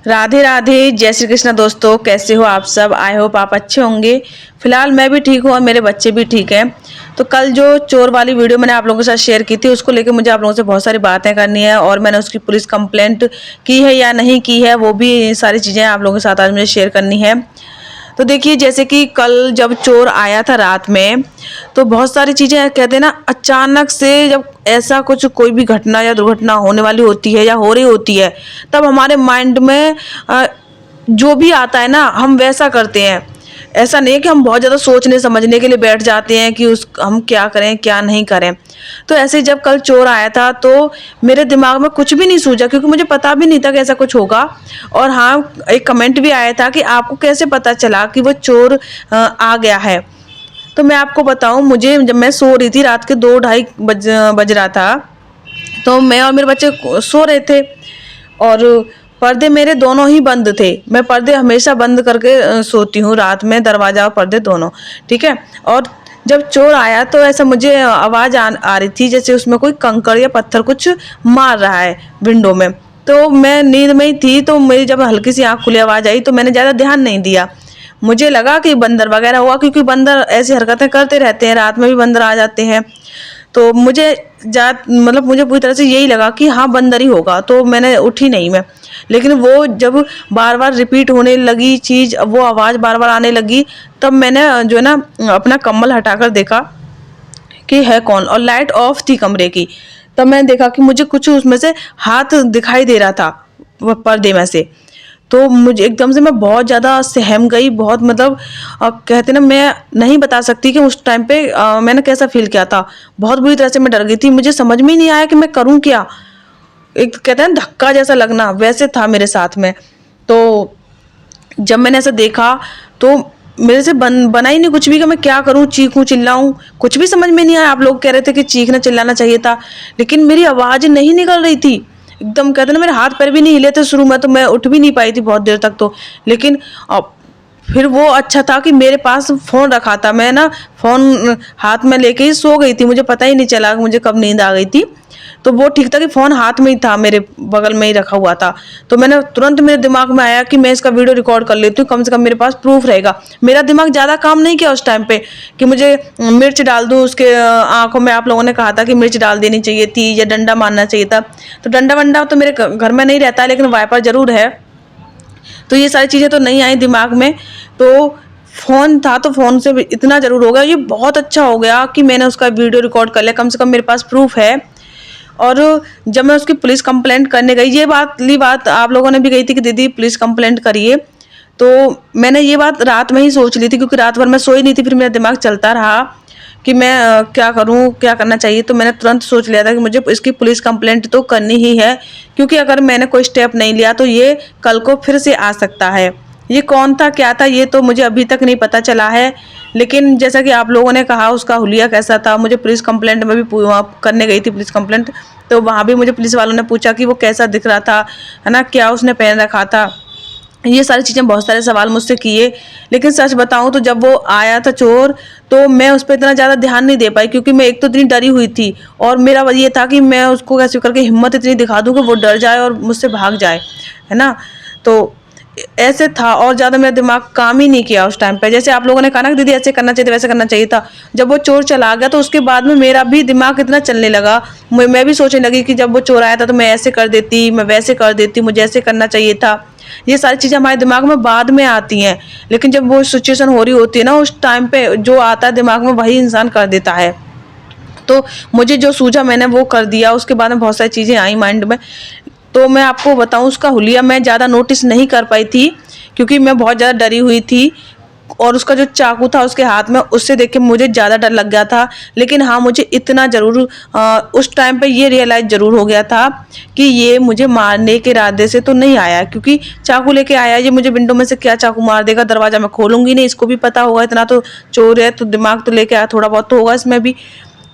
राधे राधे, जय श्री कृष्ण। दोस्तों, कैसे हो आप सब? आई होप आप अच्छे होंगे। फिलहाल मैं भी ठीक हूँ और मेरे बच्चे भी ठीक हैं। तो कल जो चोर वाली वीडियो मैंने आप लोगों के साथ शेयर की थी, उसको लेके मुझे आप लोगों से बहुत सारी बातें करनी है और मैंने उसकी पुलिस कंप्लेंट की है या नहीं की है, वो भी सारी चीज़ें आप लोगों के साथ आज मुझे शेयर करनी है। तो देखिए, जैसे कि कल जब चोर आया था रात में, तो बहुत सारी चीज़ें कहते हैं ना, अचानक से जब ऐसा कुछ कोई भी घटना या दुर्घटना होने वाली होती है या हो रही होती है, तब हमारे माइंड में जो भी आता है ना, हम वैसा करते हैं। ऐसा नहीं है कि हम बहुत ज़्यादा सोचने समझने के लिए बैठ जाते हैं कि उस हम क्या करें क्या नहीं करें। तो ऐसे ही जब कल चोर आया था, तो मेरे दिमाग में कुछ भी नहीं सूझा, क्योंकि मुझे पता भी नहीं था कि ऐसा कुछ होगा। और हाँ, एक कमेंट भी आया था कि आपको कैसे पता चला कि वो चोर आ गया है। तो मैं आपको बताऊं, मुझे जब मैं सो रही थी, रात के 2 ढाई बज रहा था, तो मैं और मेरे बच्चे सो रहे थे और पर्दे मेरे दोनों ही बंद थे। मैं पर्दे हमेशा बंद करके सोती हूँ रात में, दरवाजा और पर्दे दोनों। ठीक है। और जब चोर आया तो ऐसा मुझे आवाज़ आ रही थी जैसे उसमें कोई कंकड़ या पत्थर कुछ मार रहा है विंडो में। तो मैं नींद में ही थी, तो मेरी जब हल्की सी आँख खुली आवाज़ आई तो मैंने ज़्यादा ध्यान नहीं दिया। मुझे लगा कि बंदर वगैरह हुआ, क्योंकि बंदर ऐसी हरकतें करते रहते हैं, रात में भी बंदर आ जाते हैं। तो मुझे मुझे पूरी तरह से यही लगा कि हाँ, बंदर ही होगा, तो मैंने उठी नहीं मैं। लेकिन वो जब बार बार रिपीट होने लगी चीज़, वो आवाज़ बार बार आने लगी, तब मैंने जो है ना, अपना कम्बल हटाकर देखा कि है कौन, और लाइट ऑफ थी कमरे की। तब मैंने देखा कि मुझे कुछ उसमें से हाथ दिखाई दे रहा था वो पर्दे में से। तो मुझे एकदम से मैं बहुत ज़्यादा सहम गई, बहुत कहते ना, मैं नहीं बता सकती कि उस टाइम पे मैंने कैसा फील किया था। बहुत बुरी तरह से मैं डर गई थी, मुझे समझ में ही नहीं आया कि मैं करूँ क्या। एक कहते हैं धक्का जैसा लगना, वैसे था मेरे साथ में। तो जब मैंने ऐसा देखा, तो मेरे से बना ही नहीं कुछ भी कि मैं क्या करूं, चीखूं चिल्लाऊं, कुछ भी समझ में नहीं आया। आप लोग कह रहे थे कि चीखना चिल्लाना चाहिए था, लेकिन मेरी आवाज़ नहीं निकल रही थी। एकदम कहते ना, मेरे हाथ पैर भी नहीं हिले थे शुरू में, तो मैं उठ भी नहीं पाई थी बहुत देर तक। तो लेकिन फिर वो अच्छा था कि मेरे पास फ़ोन रखा था। मैं ना फ़ोन हाथ में लेके ही सो गई थी, मुझे पता ही नहीं चला कि मुझे कब नींद आ गई थी। तो वो ठीक था कि फ़ोन हाथ में ही था, मेरे बगल में ही रखा हुआ था। तो मैंने तुरंत, मेरे दिमाग में आया कि मैं इसका वीडियो रिकॉर्ड कर लेती हूँ, कम से कम मेरे पास प्रूफ रहेगा। मेरा दिमाग ज़्यादा काम नहीं किया उस टाइम पे कि मुझे मिर्च डाल दूँ उसके आँखों में। आप लोगों ने कहा था कि मिर्च डाल देनी चाहिए थी या डंडा मारना चाहिए था। तो डंडा वंडा तो मेरे घर में नहीं रहता है, लेकिन वाइपर ज़रूर है। तो ये सारी चीज़ें तो नहीं आई दिमाग में। तो फ़ोन था, तो फ़ोन से इतना ज़रूर हो गया, ये बहुत अच्छा हो गया कि मैंने उसका वीडियो रिकॉर्ड कर लिया, कम से कम मेरे पास प्रूफ है। और जब मैं उसकी पुलिस कंप्लेंट करने गई, ये बात आप लोगों ने भी कही थी कि दीदी पुलिस कंप्लेंट करिए। तो मैंने ये बात रात में ही सोच ली थी, क्योंकि रात भर मैं सोई नहीं थी। फिर मेरा दिमाग चलता रहा कि मैं क्या करूं, क्या करना चाहिए। तो मैंने तुरंत सोच लिया था कि मुझे इसकी पुलिस कंप्लेंट तो करनी ही है, क्योंकि अगर मैंने कोई स्टेप नहीं लिया तो ये कल को फिर से आ सकता है। ये कौन था, क्या था, ये तो मुझे अभी तक नहीं पता चला है। लेकिन जैसा कि आप लोगों ने कहा उसका हुलिया कैसा था, मुझे पुलिस कंप्लेंट में भी वहाँ करने गई थी पुलिस कंप्लेंट। तो वहाँ भी मुझे पुलिस वालों ने पूछा कि वो कैसा दिख रहा था, है ना, क्या उसने पहन रखा था। ये सारी चीज़ें, बहुत सारे सवाल मुझसे किए। लेकिन सच बताऊं तो जब वो आया था चोर, तो मैं उस पर इतना ज़्यादा ध्यान नहीं दे पाई, क्योंकि मैं एक तो इतनी डरी हुई थी, और मेरा ये था कि मैं उसको कैसे करके हिम्मत इतनी दिखा दूं कि वो डर जाए और मुझसे भाग जाए, है ना। तो ऐसे था, और ज़्यादा मेरा दिमाग काम ही नहीं किया उस टाइम पे। जैसे आप लोगों ने कहा ना कि दीदी ऐसे करना चाहिए था, वैसे करना चाहिए था। जब वो चोर चला गया, तो उसके बाद में मेरा भी दिमाग इतना चलने लगा, मैं भी सोचने लगी कि जब वो चोर आया था तो मैं ऐसे कर देती, मैं वैसे कर देती, मुझे ऐसे करना चाहिए था। ये सारी चीज़ें हमारे दिमाग में बाद में आती हैं, लेकिन जब वो सिचुएशन हो रही होती है ना, उस टाइम पे जो आता है दिमाग में, वही इंसान कर देता है। तो मुझे जो सूझा मैंने वो कर दिया। उसके बाद में बहुत सारी चीज़ें आई माइंड में। तो मैं आपको बताऊं, उसका हुलिया मैं ज़्यादा नोटिस नहीं कर पाई थी, क्योंकि मैं बहुत ज़्यादा डरी हुई थी। और उसका जो चाकू था उसके हाथ में, उससे देख के मुझे ज़्यादा डर लग गया था। लेकिन हाँ, मुझे इतना ज़रूर उस टाइम पे ये रियलाइज़ ज़रूर हो गया था कि ये मुझे मारने के इरादे से तो नहीं आया, क्योंकि चाकू लेके आया, ये मुझे विंडो में से क्या चाकू मार देगा। दरवाज़ा मैं खोलूंगी नहीं, इसको भी पता होगा, इतना तो चोर है, तो दिमाग तो लेके आया, थोड़ा बहुत तो होगा इसमें भी।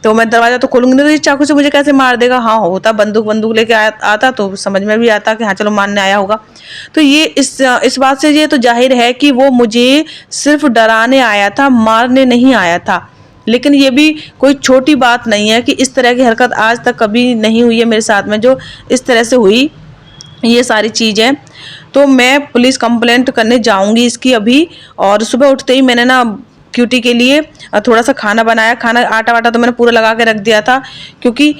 तो मैं दरवाज़ा तो खोलूंगी नहीं, तो इस चाकू से मुझे कैसे मार देगा। हाँ, होता बंदूक बंदूक लेके आता तो समझ में भी आता कि हाँ चलो मारने आया होगा। तो ये इस बात से ये तो जाहिर है कि वो मुझे सिर्फ डराने आया था, मारने नहीं आया था। लेकिन ये भी कोई छोटी बात नहीं है कि इस तरह की हरकत आज तक कभी नहीं हुई है मेरे साथ में, जो इस तरह से हुई ये सारी चीज़ें। तो मैं पुलिस कंप्लेंट करने जाऊंगी इसकी अभी। और सुबह उठते ही मैंने ना क्यूटी के लिए थोड़ा सा खाना बनाया। खाना आटा वाटा तो मैंने पूरा लगा के रख दिया था, क्योंकि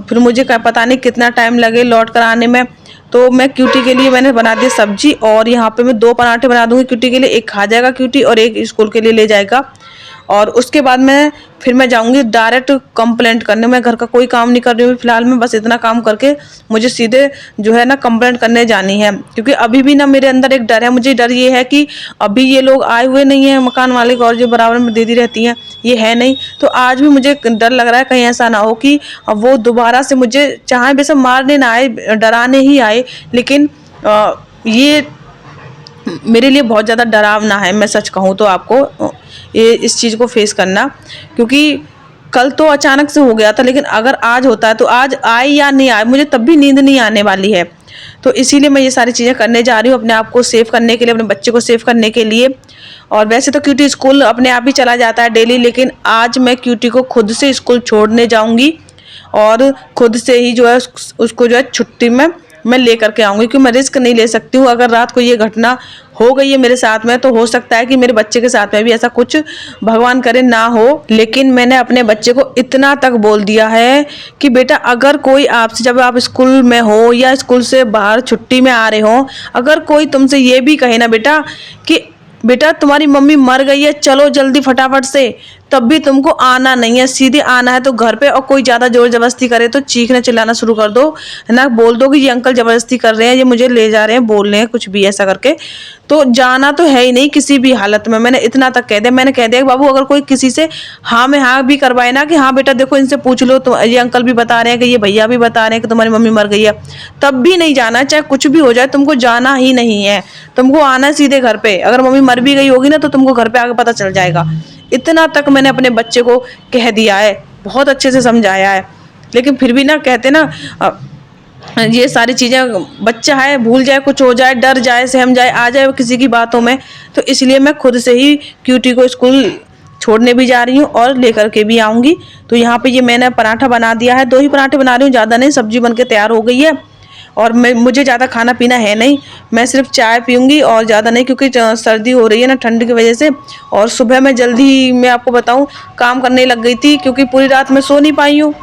फिर मुझे पता नहीं कितना टाइम लगे लौट कर आने में। तो मैं क्यूटी के लिए मैंने बना दिया सब्जी, और यहाँ पे मैं 2 पराठे बना दूंगी क्यूटी के लिए। एक खा जाएगा क्यूटी और एक स्कूल के लिए ले जाएगा। और उसके बाद फिर मैं जाऊंगी डायरेक्ट कंप्लेंट करने। मैं घर का कोई काम नहीं कर रही हूँ फिलहाल में, बस इतना काम करके मुझे सीधे जो है ना कंप्लेंट करने जानी है। क्योंकि अभी भी ना मेरे अंदर एक डर है। मुझे डर ये है कि अभी ये लोग आए हुए नहीं है मकान मालिक, और जो बराबर में दीदी रहती हैं ये है नहीं। तो आज भी मुझे डर लग रहा है कहीं ऐसा ना हो कि वो दोबारा से मुझे चाहे वैसे मारने ना आए, डराने ही आए, लेकिन ये मेरे लिए बहुत ज़्यादा डरावना है। मैं सच कहूँ तो आपको ये इस चीज़ को फेस करना, क्योंकि कल तो अचानक से हो गया था, लेकिन अगर आज होता है तो आज आए या नहीं आए मुझे तब भी नींद नहीं आने वाली है। तो इसीलिए मैं ये सारी चीज़ें करने जा रही हूँ अपने आप को सेव करने के लिए, अपने बच्चे को सेव करने के लिए। और वैसे तो क्यूटी स्कूल अपने आप ही चला जाता है डेली, लेकिन आज मैं क्यूटी को खुद से स्कूल छोड़ने जाऊँगी और खुद से ही जो है उसको जो है छुट्टी में मैं ले करके आऊँगी, क्योंकि मैं रिस्क नहीं ले सकती हूँ। अगर रात को ये घटना हो गई है मेरे साथ में, तो हो सकता है कि मेरे बच्चे के साथ में भी ऐसा कुछ भगवान करे ना हो। लेकिन मैंने अपने बच्चे को इतना तक बोल दिया है कि बेटा अगर कोई आपसे, जब आप स्कूल में हो या स्कूल से बाहर छुट्टी में आ रहे हो, अगर कोई तुमसे ये भी कहे ना बेटा कि बेटा तुम्हारी मम्मी मर गई है, चलो जल्दी फटाफट से, तब भी तुमको आना नहीं है, सीधे आना है तो घर पे। और कोई ज़्यादा जोर जबरदस्ती करे तो चीखना चिल्लाना शुरू कर दो, है ना, बोल दो कि ये अंकल जबरदस्ती कर रहे हैं, ये मुझे ले जा रहे हैं, बोल रहे हैं कुछ भी ऐसा करके। तो जाना तो है ही नहीं किसी भी हालत में। मैंने इतना तक कह दिया। मैंने कह दिया कि बाबू अगर कोई किसी से हाँ में हाँ भी करवाए ना कि हाँ बेटा देखो इनसे पूछ लो, तो ये अंकल भी बता रहे हैं कि ये भैया भी बता रहे हैं कि तुम्हारी मम्मी मर गई है, तब भी नहीं जाना है। चाहे कुछ भी हो जाए तुमको जाना ही नहीं है, तुमको आना है सीधे घर पे। अगर मम्मी मर भी गई होगी ना तो तुमको घर पे आके पता चल जाएगा। इतना तक मैंने अपने बच्चे को कह दिया है, बहुत अच्छे से समझाया है। लेकिन फिर भी ना कहते ना ये सारी चीज़ें, बच्चा है भूल जाए, कुछ हो जाए, डर जाए, सहम जाए, आ जाए किसी की बातों में। तो इसलिए मैं खुद से ही क्यूटी को स्कूल छोड़ने भी जा रही हूँ और लेकर के भी आऊँगी। तो यहाँ पे ये मैंने पराठा बना दिया है, 2 ही पराठे बना रही हूँ, ज़्यादा नहीं। सब्जी बन के तैयार हो गई है और मुझे ज़्यादा खाना पीना है नहीं, मैं सिर्फ चाय पीऊँगी और ज़्यादा नहीं, क्योंकि सर्दी हो रही है ना ठंड की वजह से। और सुबह मैं जल्दी, मैं आपको बताऊँ, काम करने लग गई थी, क्योंकि पूरी रात मैं सो नहीं पाई हूँ,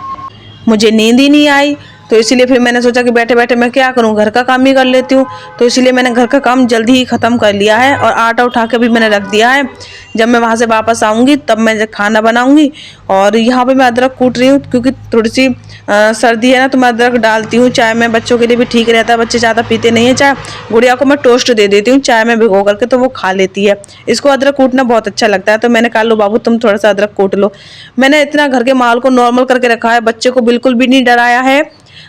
मुझे नींद ही नहीं आई। तो इसीलिए फिर मैंने सोचा कि बैठे बैठे मैं क्या करूं, घर का काम ही कर लेती हूँ। तो इसलिए मैंने घर का काम जल्दी ही ख़त्म कर लिया है और आटा उठा के भी मैंने रख दिया है। जब मैं वहाँ से वापस आऊँगी तब मैं खाना बनाऊँगी। और यहाँ पे मैं अदरक कूट रही हूँ, क्योंकि थोड़ी सी सर्दी है ना, तो मैं अदरक डालती हूँ चाय में, बच्चों के लिए भी ठीक रहता है। बच्चे ज़्यादा पीते नहीं है चाय। गुड़िया को मैं टोस्ट दे देती हूँ चाय में भिगो करके, तो वो खा लेती है। इसको अदरक कूटना बहुत अच्छा लगता है, तो मैंने कहा लो बाबू तुम थोड़ा सा अदरक कूट लो। मैंने इतना घर के माहौल को नॉर्मल करके रखा है, बच्चे को बिल्कुल भी नहीं डराया है।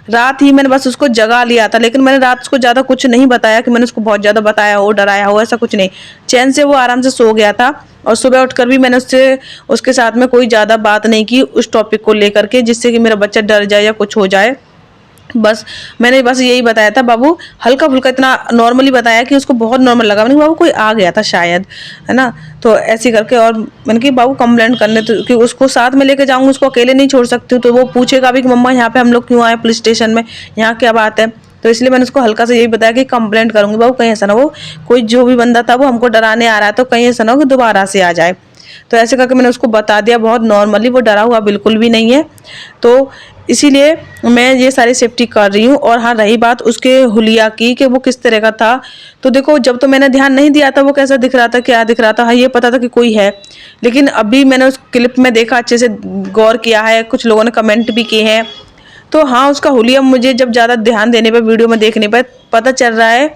रात ही मैंने बस उसको जगा लिया था, लेकिन मैंने रात उसको ज़्यादा कुछ नहीं बताया कि मैंने उसको बहुत ज़्यादा बताया हो, डराया हो, ऐसा कुछ नहीं। चैन से वो आराम से सो गया था। और सुबह उठकर भी मैंने उसके साथ में कोई ज़्यादा बात नहीं की उस टॉपिक को लेकर के, जिससे कि मेरा बच्चा डर जाए या कुछ हो जाए। बस मैंने बस यही बताया था बाबू, हल्का फुल्का इतना नॉर्मली बताया कि उसको बहुत नॉर्मल लगा। मैंने कहा बाबू कोई आ गया था शायद, है ना। तो ऐसे करके, और मैंने कहा बाबू कंप्लेंट करने, तो कि उसको साथ में लेके जाऊंगी, उसको अकेले नहीं छोड़ सकती हूँ। तो वो पूछेगा भी कि मम्मा यहाँ पे हम लोग क्यों आए पुलिस स्टेशन में, यहाँ क्या बात है। तो इसलिए मैंने उसको हल्का से यही बताया कि कंप्लेंट करूंगी बाबू, कहीं ऐसा ना हो कोई जो भी बंदा था वो हमको डराने आ रहा है, तो कहीं ऐसा ना हो कि दोबारा से आ जाए। तो ऐसे करके मैंने उसको बता दिया बहुत नॉर्मली, वो डरा हुआ बिल्कुल भी नहीं है। तो इसीलिए मैं ये सारी सेफ्टी कर रही हूँ। और हाँ, रही बात उसके हुलिया की कि वो किस तरह का था, तो देखो जब तो मैंने ध्यान नहीं दिया था वो कैसा दिख रहा था, क्या दिख रहा था, हाँ ये पता था कि कोई है। लेकिन अभी मैंने उस क्लिप में देखा, अच्छे से गौर किया है, कुछ लोगों ने कमेंट भी किए हैं। तो हाँ, उसका हुलिया मुझे जब ज़्यादा ध्यान देने पर, वीडियो में देखने पर पता चल रहा है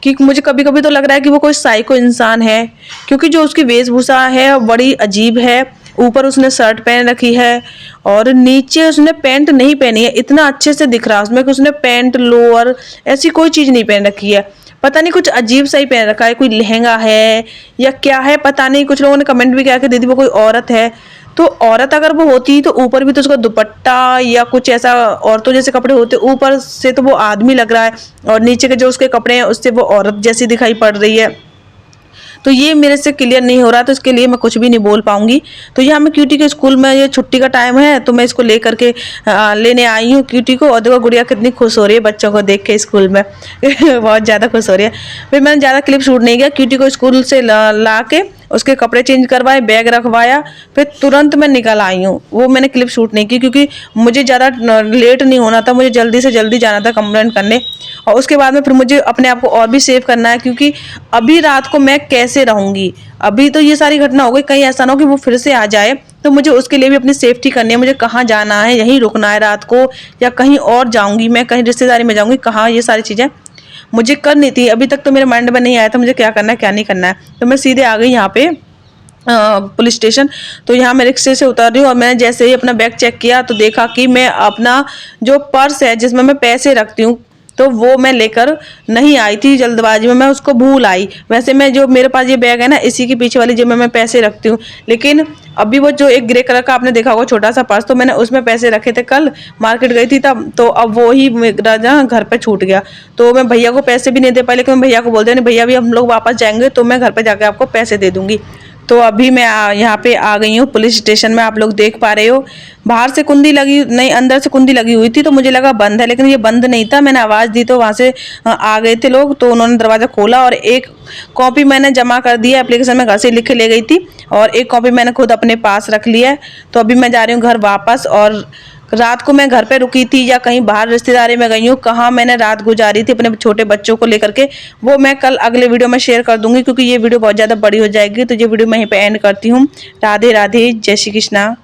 कि मुझे कभी कभी तो लग रहा है कि वो कोई साइको इंसान है, क्योंकि जो उसकी वेशभूषा है बड़ी अजीब है। ऊपर उसने शर्ट पहन रखी है और नीचे उसने पैंट नहीं पहनी है। इतना अच्छे से दिख रहा है उसमें कि उसने पैंट लोअर ऐसी कोई चीज़ नहीं पहन रखी है। पता नहीं कुछ अजीब सा ही पहन रखा है, कोई लहंगा है या क्या है पता नहीं। कुछ लोगों ने कमेंट भी किया कि दीदी वो कोई औरत है। तो औरत अगर वो होती तो ऊपर भी तो उसका दुपट्टा या कुछ ऐसा औरतों जैसे कपड़े होते, ऊपर से तो वो आदमी लग रहा है और नीचे के जो उसके कपड़े हैं उससे वो औरत जैसी दिखाई पड़ रही है। तो ये मेरे से क्लियर नहीं हो रहा, तो इसके लिए मैं कुछ भी नहीं बोल पाऊंगी। तो यहाँ मैं क्यूटी के स्कूल में, ये छुट्टी का टाइम है तो मैं इसको लेकर के लेने आई हूँ क्यूटी को। और देखो गुड़िया कितनी खुश हो रही है बच्चों को देख के स्कूल में बहुत ज़्यादा खुश हो रही है। फिर मैंने ज़्यादा क्लिप शूट नहीं किया, क्यूटी को स्कूल से ला के उसके कपड़े चेंज करवाए, बैग रखवाया, फिर तुरंत मैं निकल आई हूँ। वो मैंने क्लिप शूट नहीं की क्योंकि मुझे ज़्यादा लेट नहीं होना था, मुझे जल्दी से जल्दी जाना था कंप्लेंट करने। और उसके बाद में फिर मुझे अपने आप को और भी सेव करना है, क्योंकि अभी रात को मैं कैसे रहूँगी। अभी तो ये सारी घटना हो गई, कहीं ऐसा ना हो कि वो फिर से आ जाए, तो मुझे उसके लिए भी अपनी सेफ्टी करनी है। मुझे कहाँ जाना है, यहीं रुकना है रात को या कहीं और जाऊँगी, मैं कहीं रिश्तेदारी में जाऊँगी, कहाँ, ये सारी चीज़ें मुझे करनी थी। अभी तक तो मेरे माइंड में नहीं आया था मुझे क्या करना है क्या नहीं करना है। तो मैं सीधे आ गई यहाँ पे पुलिस स्टेशन। तो यहाँ मैं रिक्शे से उतर रही हूँ और मैंने जैसे ही अपना बैग चेक किया तो देखा कि मैं अपना जो पर्स है जिसमें मैं पैसे रखती हूँ, तो वो मैं लेकर नहीं आई थी, जल्दबाजी में मैं उसको भूल आई। वैसे मैं, जो मेरे पास ये बैग है ना, इसी के पीछे वाली जेब में मैं पैसे रखती हूँ। लेकिन अभी वो जो एक ग्रे कलर का आपने देखा होगा छोटा सा पर्स, तो मैंने उसमें पैसे रखे थे, कल मार्केट गई थी तब, तो अब वो ही मेरा ना घर पे छूट गया। तो मैं भैया को पैसे भी नहीं दे पाई, लेकिन मैं भैया को बोल दिया, नहीं भैया अभी हम लोग वापस जाएंगे तो मैं घर पे जाके आपको पैसे दे दूंगी। तो अभी मैं यहाँ पे आ गई हूँ पुलिस स्टेशन में। आप लोग देख पा रहे हो बाहर से कुंडी लगी नहीं, अंदर से कुंडी लगी हुई थी, तो मुझे लगा बंद है, लेकिन ये बंद नहीं था। मैंने आवाज़ दी तो वहाँ से आ गए थे लोग, तो उन्होंने दरवाज़ा खोला और एक कॉपी मैंने जमा कर दी है, एप्लीकेशन में घर से लिख के ले गई थी, और एक कॉपी मैंने खुद अपने पास रख ली है। तो अभी मैं जा रही हूँ घर वापस। और रात को मैं घर पे रुकी थी या कहीं बाहर रिश्तेदारी में गई हूँ, कहाँ मैंने रात गुजारी थी अपने छोटे बच्चों को लेकर के, वो मैं कल अगले वीडियो में शेयर कर दूंगी, क्योंकि ये वीडियो बहुत ज़्यादा बड़ी हो जाएगी। तो ये वीडियो मैं यहीं पे एंड करती हूँ। राधे राधे, जय श्री कृष्णा।